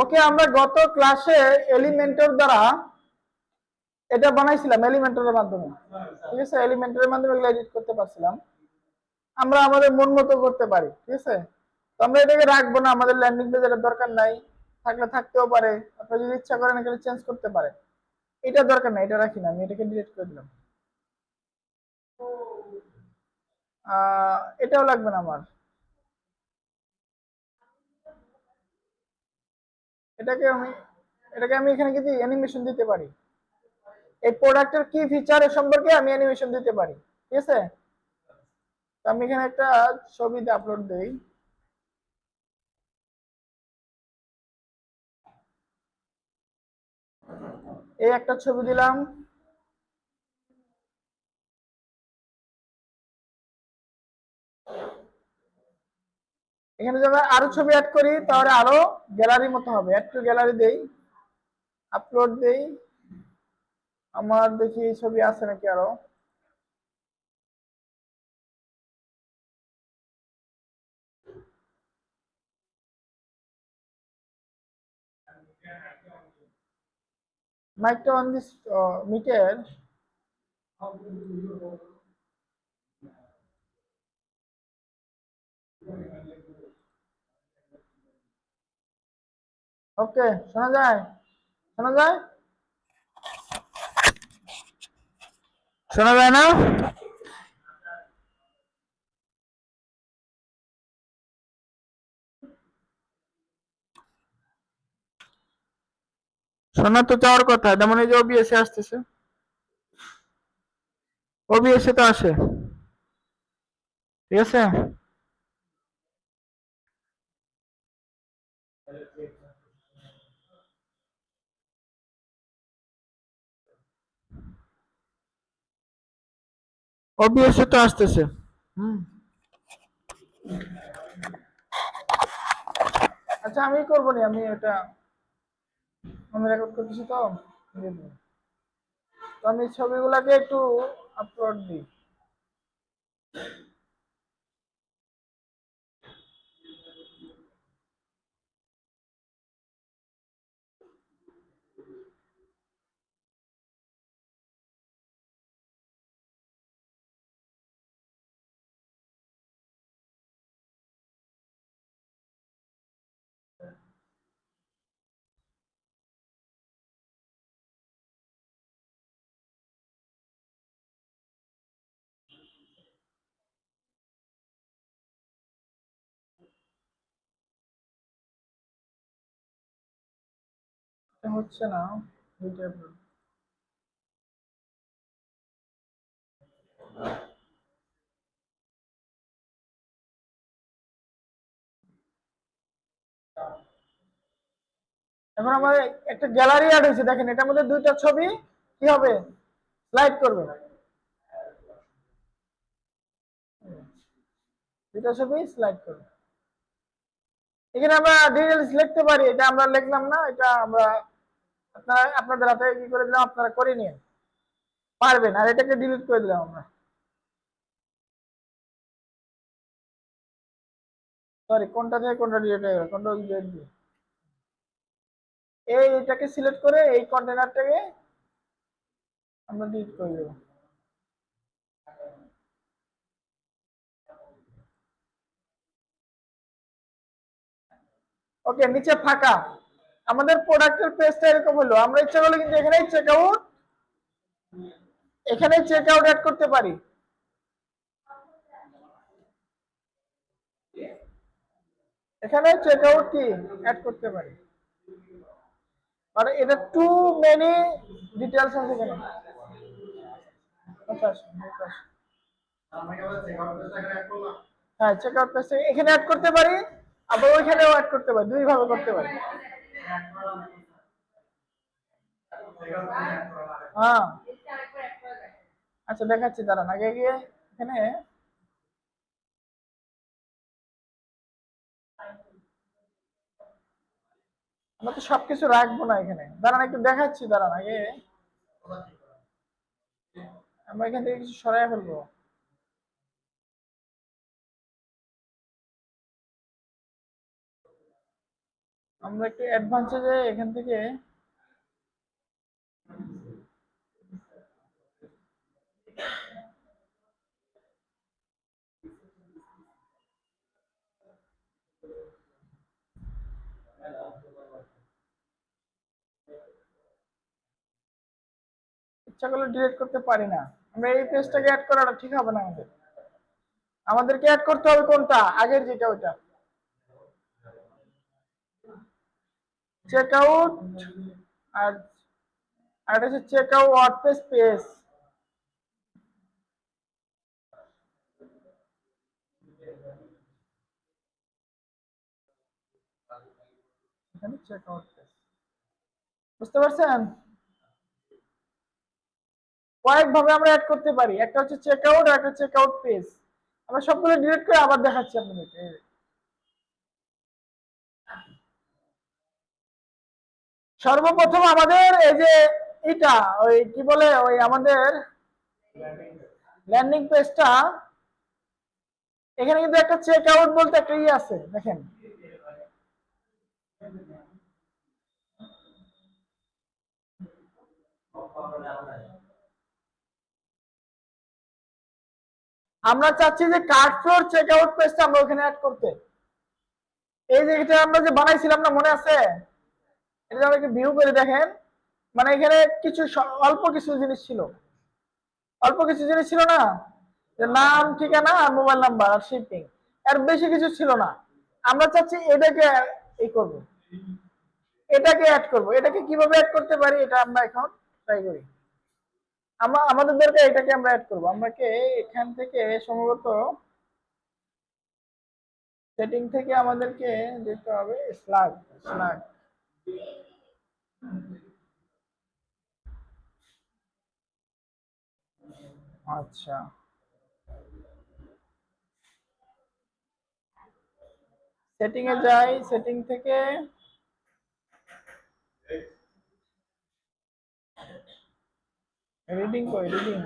ওকে, আমরা গত ক্লাসে এলিমেন্টর দ্বারা এটা বানাইছিলাম, এলিমেন্টরের মাধ্যমে। ঠিক আছে, এলিমেন্টরের মাধ্যমে এগুলো এডিট করতে পারছিলাম। আমরা আমাদের মন মতো করতে পারি। ঠিক আছে, তো আমরা এটাকে রাখবো না, আমাদের ল্যান্ডিং পেজের দরকার নাই, থাকলে থাকতেও পারে, আপনি যদি ইচ্ছা করেন এখানে চেঞ্জ করতে পারেন। এটা দরকার নাই, এটা রাখি না, আমি এটাকে ডিলিট করে দিলাম। এটাও লাগবে না আমার। এটাকে আমি এখানে কিন্তু অ্যানিমেশন দিতে পারি। এই প্রোডাক্টের কি ফিচার সম্পর্কে আমি অ্যানিমেশন দিতে পারি। ঠিক আছে, তো আমি এখানে একটা ছবি আপলোড দেই। এই একটা ছবি দিলাম। এখানে যদি আরো ছবি অ্যাড করি তাহলে আরো গ্যালারির মতো হবে। অ্যাড টু গ্যালারি দেই, আপলোড দেই। আমার দেখি এই ছবি আছে নাকি আরো। মাইকটা অন দিস মিটের। ওকে, শোনা যায়? শোনা যায়? শোনা যায় না? শোনা তো যাওয়ার কথা, যেমন এই যে ওবিএস আসতেছে, ওবিএস তো আসে। ঠিক আছে, ওবিএস তো আসতেছে। হুম, আচ্ছা আমি করবো নি, আমি এটা আমি রেকর্ড করতেছি তো। তো আমি ছবিগুলাকে একটু আপলোড দিই। হচ্ছে না, ভিডিও আপলোড। এখন আমার একটা গ্যালারি অ্যাড হয়েছে, দেখেন এটার মধ্যে দুইটা ছবি কি হবে, স্লাইড করবে। দুইটা ছবি স্লাইড করবে। এখানে আমরা ডিটেলস লিখতে পারি, এটা আমরা লিখলাম না, এটা আমরা আপনাদের হাতে কি করে দিলাম, আপনারা করে নিন পারবেন। আর এটাকে ডিলিট করে দিলাম আমরা। সরি, কোনটা থেকে কোনটা ডিলিট হয়ে গেল, কন্ট্রোল জেড দিয়ে এটাকে সিলেক্ট করে এই কন্টেনারটাকে আমরা ডিলিট করে দেবো। ওকে, নিচে ফাঁকা। আমাদের প্রোডাক্টের পেজটা এরকম হলো। আমরা ইচ্ছা করলে কিন্তু এখানেই চেক আউট অ্যাড করতে পারি। এখানে চেক আউট কি অ্যাড করতে পারি, আর এটা টু মেনি ডিটেলস আছে এখানে। আচ্ছা, হ্যাঁ, চেক আউট পেজ এখানে অ্যাড করতে পারি, আবার ওইখানেও অ্যাড করতে পারি, দুই ভাবে করতে পারি। হ্যাঁ, আচ্ছা দেখাচ্ছি, দাঁড়ান আগে গিয়ে এখানে আমরা তো সবকিছু রাখবো না এখানে, দাঁড়ান একটু দেখাচ্ছি, দাঁড়ান আগে আমরা এখান থেকে কিছু সরাই ফেলবো। আমরা একটু অ্যাডভান্সে যাই এখান থেকে। ইচ্ছা করলে ডিলিট করতে পারি না। আমরা এই পেজটাকে অ্যাড করাটা ঠিক হবে না আমাদের। আমাদেরকে অ্যাড করতে হবে কোনটা, আগের যেটা ওইটা চেক আউট। আর আর এটা হচ্ছে চেক আউট ওয়ার্ডপ্রেস পেজ। এখানে চেক আউট পেজ, বুঝতে পারছেন? কয়েকভাবে আমরা অ্যাড করতে পারি, একটা হচ্ছে চেক আউট আর একটা চেক আউট পেজ। আমরা সবগুলো ডিলিট করে আবার দেখাচ্ছি আপনাদেরকে। সর্বপ্রথম আমাদের এই যে এটা ওই কি বলে ওই আমাদের ল্যান্ডিং পেজটা, এখানে কিন্তু একটা চেক আউট বলতে একটা আছে দেখেন। আমরা চাচ্ছি যে কার্ড ফ্লোর চেক আউট পেজটা আমরা ওখানে অ্যাড করতে। এই যে এটা আমরা যে বানাইছিলাম না, মনে আছে? এটা আমরা একটু ভিউ করে দেখেন। মানে এখানে কিছু অল্প কিছু জিনিস ছিল, অল্প কিছু জিনিস ছিল না, যে নাম, ঠিকানা আর মোবাইল নাম্বার আর শিপিং, এর বেশি কিছু ছিল না। আমরা চাচ্ছি এটাকে এই করব, এটাকে অ্যাড করব। এটাকে কিভাবে অ্যাড করতে পারি এটা আমরা এখন ট্রাই করি। আমরা আমাদের দরকার এটাকে আমরা অ্যাড করব। আমাকে এখান থেকে সম্ভবত সেটিং থেকে আমাদেরকে যেতে হবে স্ল্যাগ স্ল্যাগ। আচ্ছা, সেটিং এ যাই, সেটিং থেকে রিডিং কই, রিডিং।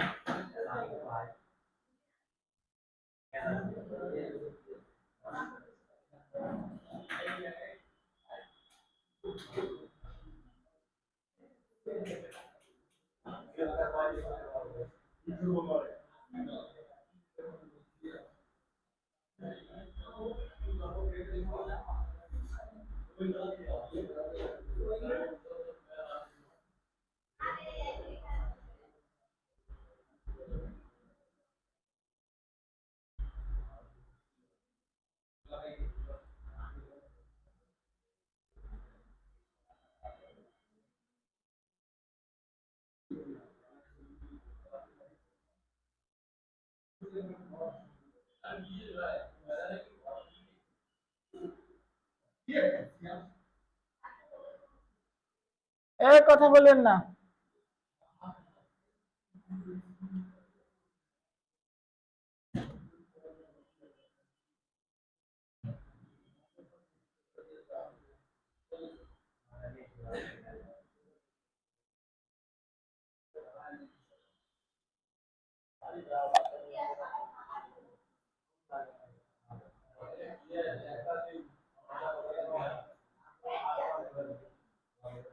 এ কথা বলেন না।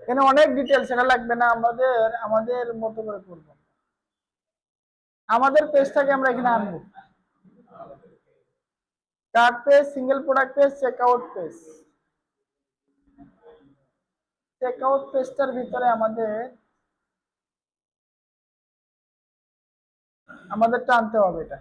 এখানে অনেক ডিটেলস, এটা লাগবে না, আমাদের আমাদের মতো করে করব। আমাদের পেজটাকে আমরা এখানে আনবো, card page, single product page, checkout page. Checkout পেজটার ভিতরে আমাদের আমাদের টানতে হবে এটা।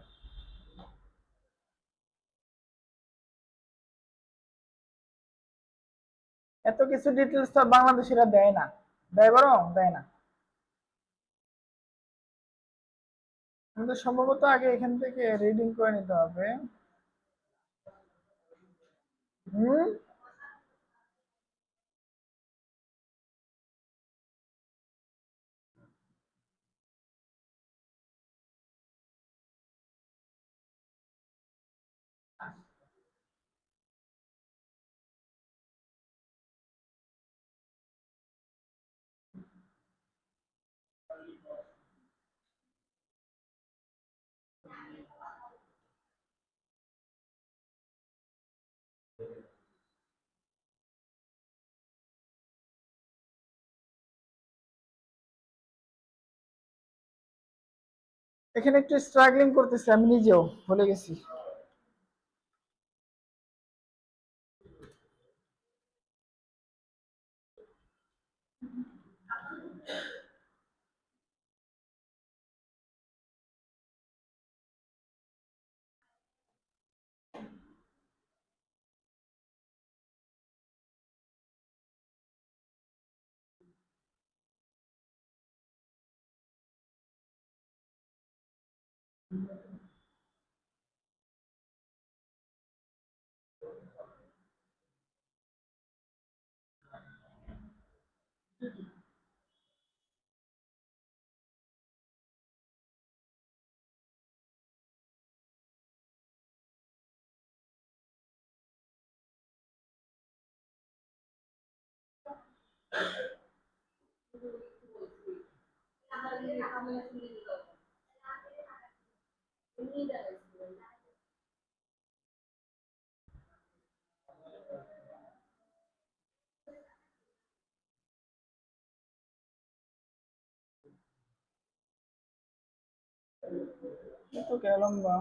এত কিছু ডিটেলস তো বাংলাদেশিরা দেয় না, দেয় বরং দেয় না। আমাদের সম্ভবত আগে এখান থেকে রিডিং করে নিতে হবে। হুম, এখানে একটু স্ট্রাগলিং করতেছি, আমি নিজেও ভুলে গেছি। তো গেলাম বা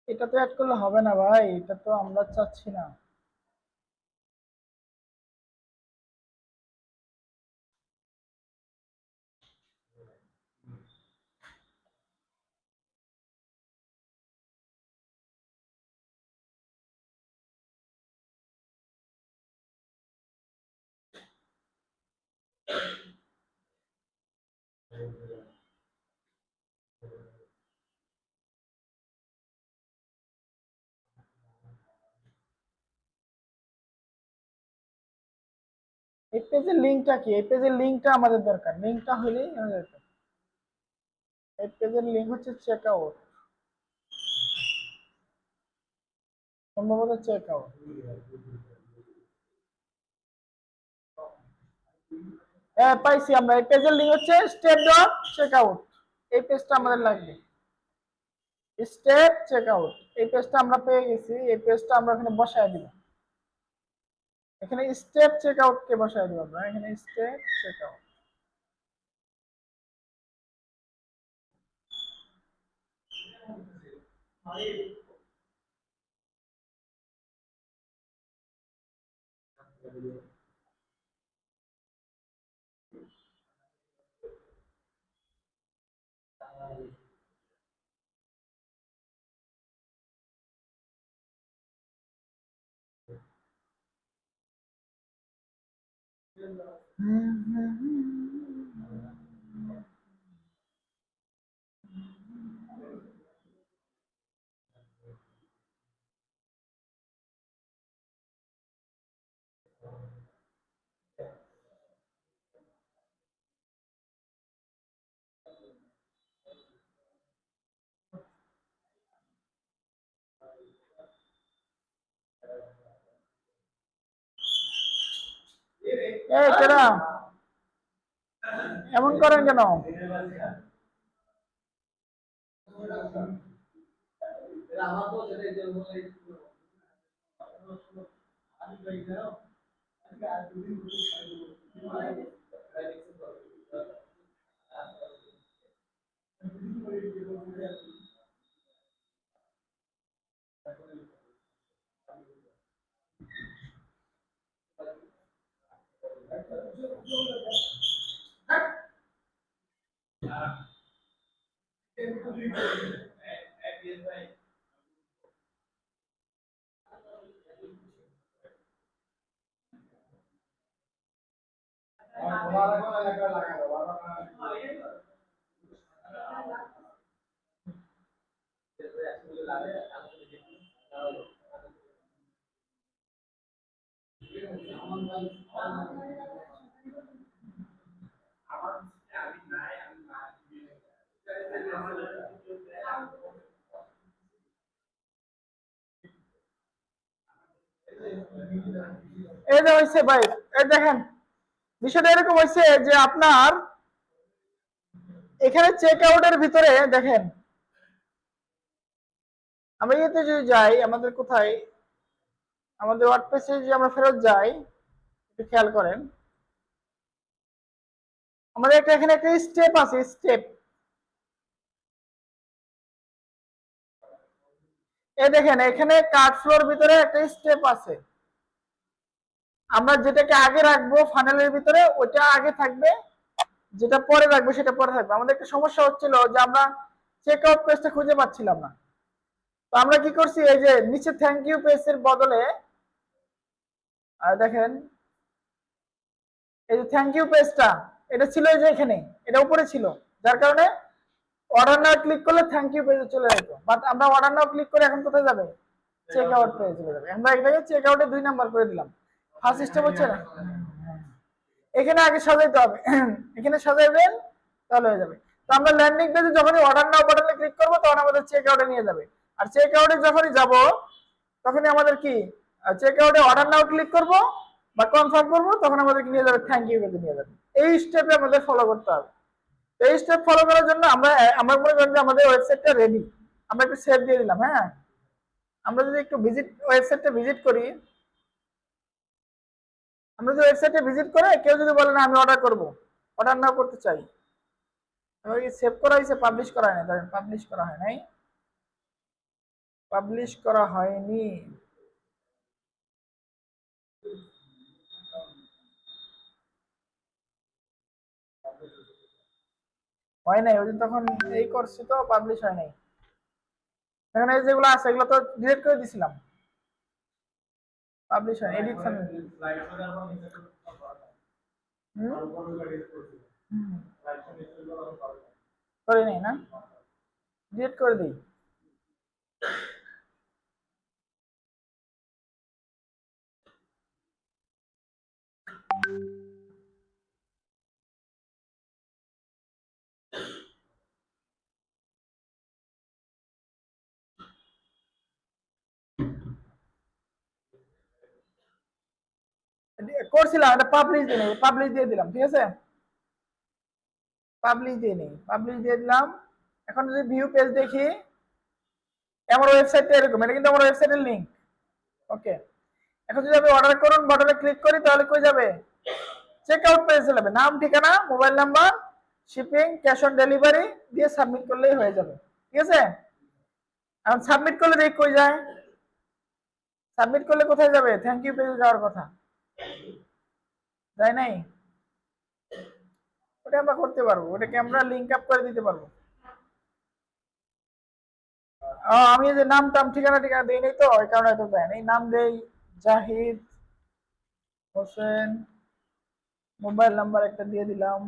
এটা তো অ্যাড করলে হবে না ভাই, এটা তো আমরা চাচ্ছি না। এই পেজের লিঙ্কটা কি? এই পেজের লিঙ্কটা আমাদের দরকার, লিঙ্কটা হলেই আমাদের দরকার। এই পেজের লিঙ্ক হচ্ছে চেক আউট, সম্ভবত চেক আউট। হ্যাঁ পাইছি আমরা, এই পেজের লিঙ্ক হচ্ছে স্টেপ ডট চেক আউট। এই পেজটা আমাদের লাগবে, স্টেপ চেক আউট। এই পেজটা আমরা পেয়ে গেছি, এই পেজটা আমরা এখানে বসায় দিব। এখানে স্টেপ চেক আউট কে বসায় দিব আমরা, এখানে স্টেপ চেক আউট। এই কেডা এমন করেন কেন? এই যে হয়েছে ভাই, এই দেখেন বিষয়টা এরকম হয়েছে যে আপনার এখানে চেক আউটের ভিতরে দেখেন, আমরা ইয়েতে যদি যাই, আমাদের কোথায়, আমাদের ওয়ার্ডপ্রেসে যদি আমরা ফেরত যাই, একটু খেয়াল করেন, আমাদের এখানে একটা স্টেপ আছে, স্টেপ। এই দেখেন এখানে কার্ড ফ্লোর ভিতরে একটা স্টেপ আছে। আমরা যেটাকে আগে রাখবো ফানেলের ভিতরে ওটা আগে থাকবে, যেটা পরে রাখবো সেটা পরে থাকবে। আমাদের একটা সমস্যা হচ্ছিল যে আমরা চেক আউট পেজটা খুঁজে পাচ্ছিলাম না। তো আমরা কি করছি, এই যে নিচে থ্যাংক ইউ পেজের বদলে দেখেন এই যে থ্যাংক ইউ পেজটা, এটা ছিল এই যে এখানে, এটা উপরে ছিল, যার কারণে অর্ডার নাও ক্লিক করলে থ্যাংক ইউ পেজে চলে যেত। বাট আমরা অর্ডার নাও ক্লিক করে এখন কোথায় যাবে, চেক আউট পেজে চলে যাবে। আমরা এটাকে চেক আউটে 2 নাম্বার করে দিলাম। ফার্স্ট স্টেপ হচ্ছে না, এখানে আগে সাজাইতে হবে, এখানে সাজাইবেন তাহলে হয়ে যাবে। তো আমরা ল্যান্ডিং পেজে যখনই অর্ডার নাও বাটনে ক্লিক করব তখন আমাদের চেক আউটে নিয়ে যাবে। আর চেক আউটে যখনই যাব তখনই আমাদের কি, চেক আউটে অর্ডার নাও ক্লিক করব বা কনফার্ম করব, তখন আমাদেরকে নিয়ে যাবে থ্যাংক ইউ পেজে নিয়ে যাবে। এই স্টেপে আমাদের ফলো করতে হবে। এই স্টেপ ফলো করার জন্য আমরা মনে করি যে আমাদের ওয়েবসাইটটা রেডি। আমরা একটু সেভ দিয়ে দিলাম। হ্যাঁ, আমরা যদি একটু ওয়েবসাইটটা ভিজিট করি, আমরা যদি ওয়েবসাইটে ভিজিট করে কেউ যদি বলে না আমি অর্ডার করব, অর্ডার নাও করতে চাই, সেভ করা হয়েছে, পাবলিশ করা হয়নি, ধরেন পাবলিশ করা হয় নাই, পাবলিশ করা হয়নি, হয় নাই, ওই যে তখন এই করছি তো পাবলিশ হয় নাই। এখানে যেগুলো আছে এগুলো তো ডিলিট করে দিছিলাম, পাবলিশ হয় এডিট করে নেই না, ডিলিট করে দিই। করছিলাম, এটা পাবলিশ দিয়ে নেই, পাবলিশ দিয়ে দিলাম, ঠিক আছে, পাবলিশ দিয়ে নেই, পাবলিশ দিয়ে দিলাম। এখন যদি ভিউ পেজ দেখি, আমার ওয়েবসাইটটা এরকম, এটা কিন্তু আমার ওয়েবসাইটের লিঙ্ক। ওকে, এখন যদি আমি অর্ডার করুন বাটনে ক্লিক করি তাহলে কই যাবে, চেক আউট পেজে চলে যাবে। নাম, ঠিকানা, mobile number, shipping, cash on delivery দিয়ে সাবমিট করলেই হয়ে যাবে, ঠিক আছে। এখন সাবমিট করলে দেখি কই যায়, সাবমিট করলে কোথায় যাবে, থ্যাংক ইউ পেজে যাওয়ার কথা, যায় নাই। ওটা আমরা করতে পারবো, ওটাকে আমরা লিঙ্ক আপ করে দিতে পারবো। আমি যে নাম টাম ঠিকানা ঠিকানা দিই নাই তো ওই কারণে তো দেয় এই নাম দেই, জাহিদ হোসেন, মোবাইল নাম্বার একটা দিয়ে দিলাম।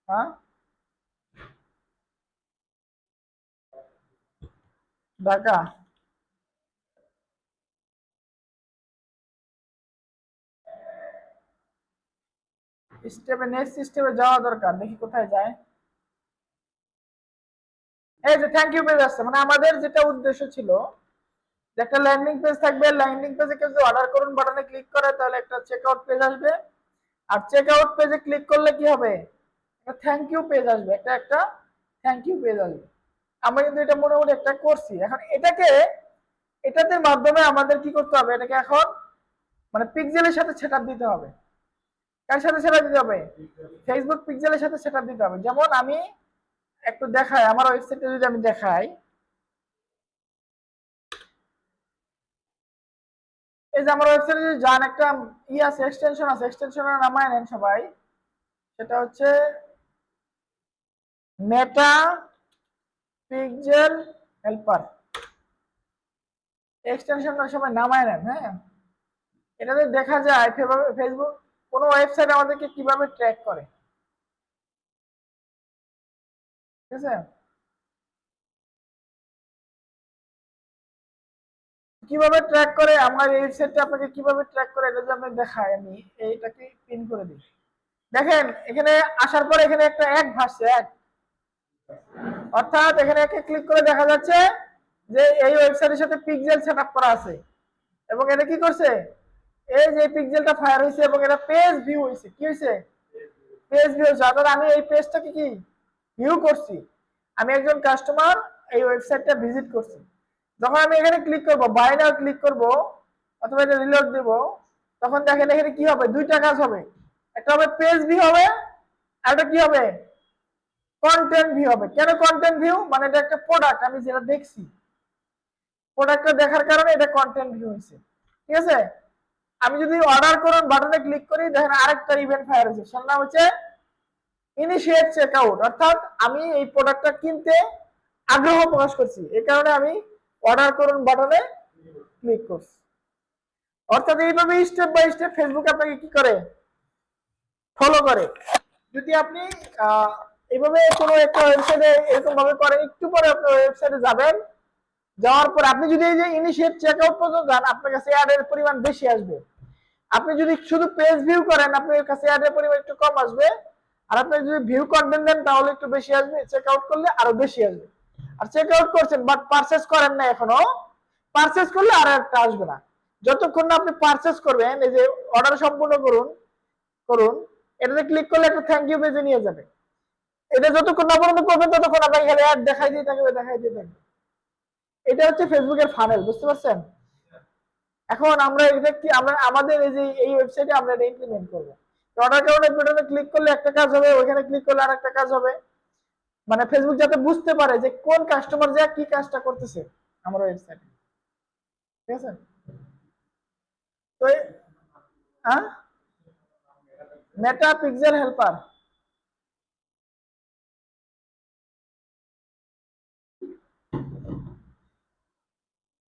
হ্যাঁ, ঢাকা। স্টেপে নেক্সট স্টেপে যাওয়া দরকার, দেখি কোথায় যায়। এই যে থ্যাংক ইউ পেজ আসছে, মানে আমাদের যেটা উদ্দেশ্য ছিল যে একটা ল্যান্ডিং পেজ থাকবে, ল্যান্ডিং পেজে কেউ যদি অর্ডার করুন বাটনে ক্লিক করে তাহলে একটা চেক আউট পেজ আসবে, আর চেক আউট পেজে ক্লিক করলে কি হবে, একটা থ্যাংক ইউ পেজ আসবে, একটা একটা থ্যাংক ইউ পেজ আসবে। আমরা কিন্তু এটা মোটামুটি একটা করছি। এখন এটাতে মাধ্যমে আমাদের কি করতে হবে, এটাকে এখন মানে পিক্সেলের সাথে সেটআপ দিতে হবে। কার সাথে সেটআপ দিতে হবে, ফেসবুক পিক্সেলের সাথে সেটআপ দিতে হবে। যেমন আমি একটু দেখাই, আমার ওয়েবসাইটে যদি আমি দেখাই, এই যে আমার ওয়েবসাইটে যদি যান, একটা আছে, এক্সটেনশন আছে, এক্সটেনশনের নামায় নেন সবাই। সেটা হচ্ছে মেটা পিক্সেল হেল্পার। এক্সটেনশনটা সবাই নামায় নেন। হ্যাঁ, এটাতে দেখা যায় ফেসবুক কোনো ওয়েবসাইট আমাদেরকে কিভাবে ট্র্যাক করে। ঠিক আছে, কিভাবে ট্র্যাক করে আমার এই ওয়েবসাইটটা আপনাকে কিভাবে ট্র্যাক করে এটা যদি আপনাকে দেখায়, আমি এইটাকে পিন করে দিই। দেখেন এখানে আসার পর এখানে একটা এক ভাসছে, এক, অর্থাৎ এখানে একটা ক্লিক করে দেখা যাচ্ছে যে এই ওয়েবসাইটের সাথে পিক্সেল সেটআপ করা আছে, এবং এটা কি করছে, এই যে পিক্সেলটা ফায়ার হয়েছে এবং এটা পেজ ভিউ হয়েছে। কি হয়েছে? পেজ ভিউ হয়েছে। অর্থাৎ আমি এই পেজটাকে কি ভিউ করছি, আমি একজন কাস্টমার এই ওয়েবসাইটটা ভিজিট করছি। যখন আমি এখানে ক্লিক করব, বাই নাও ক্লিক করব অথবা এটা রিলোড দেব, তখন দেখেন এখানে কি হবে, দুইটা কাজ হবে। একটা হবে পেজ ভিউ হবে, আর একটা কি হবে, কন্টেন্ট ভিউ হবে। কেন কন্টেন্ট ভিউ? মানে এটা একটা প্রোডাক্ট, আমি যেটা দেখছি, প্রোডাক্টটা দেখার কারণে এটা কন্টেন্ট ভিউ হয়েছে। ঠিক আছে, আমি যদি অর্ডার করুন বাটনে ক্লিক করি, দেখেন আরেকটা ইভেন্ট ফায়ার হয়েছে, সেটার নাম হচ্ছে ইনিশিয়েট চেকআউট। অর্থাৎ আমি এই প্রোডাক্টটা কিনতে আগ্রহ প্রকাশ করছি, এই কারণে আমি অর্ডার করুন বাটনে ক্লিক করছি। অর্থাৎ এইভাবে স্টেপ বাই স্টেপ ফেসবুক আপনাকে কি করে, ফলো করে। যদি আপনি এইভাবে কোনো একটা ওয়েবসাইটে এরকম ভাবে করেন, একটু পরে আপনি ওয়েবসাইটে যাবেন, যাওয়ার পর আপনি যদি এই যে ইনিশিয়েট চেকআউট পর্যন্ত যান, আপনার কাছে অ্যাডের পরিমাণ বেশি আসবে। আপনি যদি শুধু পেজ ভিউ করেন, আপনার কাছে অ্যাডের পরিমাণ একটু কম আসবে। আর আপনি যদি ভিউ কন্টেন্ট দেন তাহলে একটু বেশি আসবে, চেক আউট করলে আরো বেশি আসবে। আর চেক আউট করছেন বাট পারচেজ করেন না এখনো, পারচেজ করলে আর একটা আসবে না। যতক্ষণ না আপনি পারচেজ করবেন, এই যে অর্ডার সম্পূর্ণ করুন করুন, এটাতে ক্লিক করলে একটা থ্যাংক ইউ পেজে নিয়ে যাবে। এটা যতক্ষণ না পর্যন্ত করবেন ততক্ষণ আপনাকে এখানে অ্যাড দেখাই দিয়ে থাকবে, দেখাই দিয়ে থাকবে। এটা হচ্ছে ফেসবুকের ফানেল, বুঝতে পারছেন? এখন আমরা এটা কি, আমরা আমাদের এই যে এই ওয়েবসাইটে আমরা এটা ইমপ্লিমেন্ট করবো। অর্ডার কারণে বাটনে ক্লিক করলে একটা কাজ হবে, ওইখানে ক্লিক করলে আরেকটা কাজ হবে। মানে ফেসবুক যাতে বুঝতে পারে যে কোন কাস্টমার যা কি কাজটা করতেছে আমার ওয়েবসাইটে। ঠিক আছে, তো হ্যাঁ, মেটা পিক্সেল হেল্পার।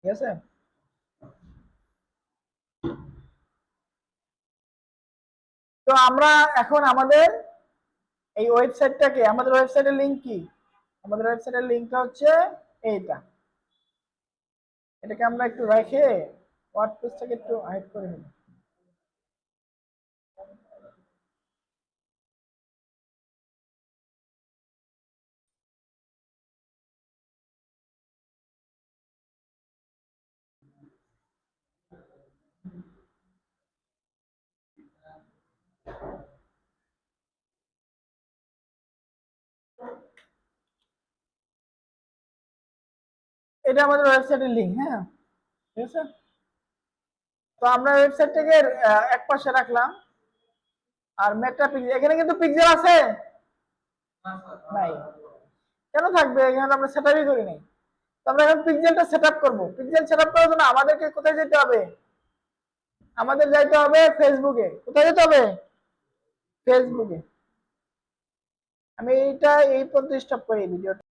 ঠিক আছে, তো আমরা এখন আমাদের এই ওয়েবসাইটটাকে, আমাদের ওয়েবসাইটের লিংক কি, আমাদের ওয়েবসাইটের লিংকটা হচ্ছে এইটা। এটাকে আমরা একটু রেখে ওয়ার্ডপ্রেসটাকে একটু হাইড করে নিই। এটা আমাদের ওয়েবসাইটের লিংক। হ্যাঁ, ঠিক আছে, তো আমরা ওয়েবসাইটটাকে এক পাশে রাখলাম। আর মেটা পিক্সেল, এখানে কিন্তু পিক্সেল আছে নাই, কেন থাকবে, এখানে আমরা সেটআপই করি নাই। তো আমরা এখন পিক্সেলটা সেটআপ করব। পিক্সেল সেটআপ করার জন্য আমাদেরকে কোথায় যেতে হবে, আমাদের যাইতে হবে ফেসবুকে। কোথায় যেতে হবে, ফেসবুকে। আমি এইটা এই পর্যন্ত স্টপ করি ভিডিওটা।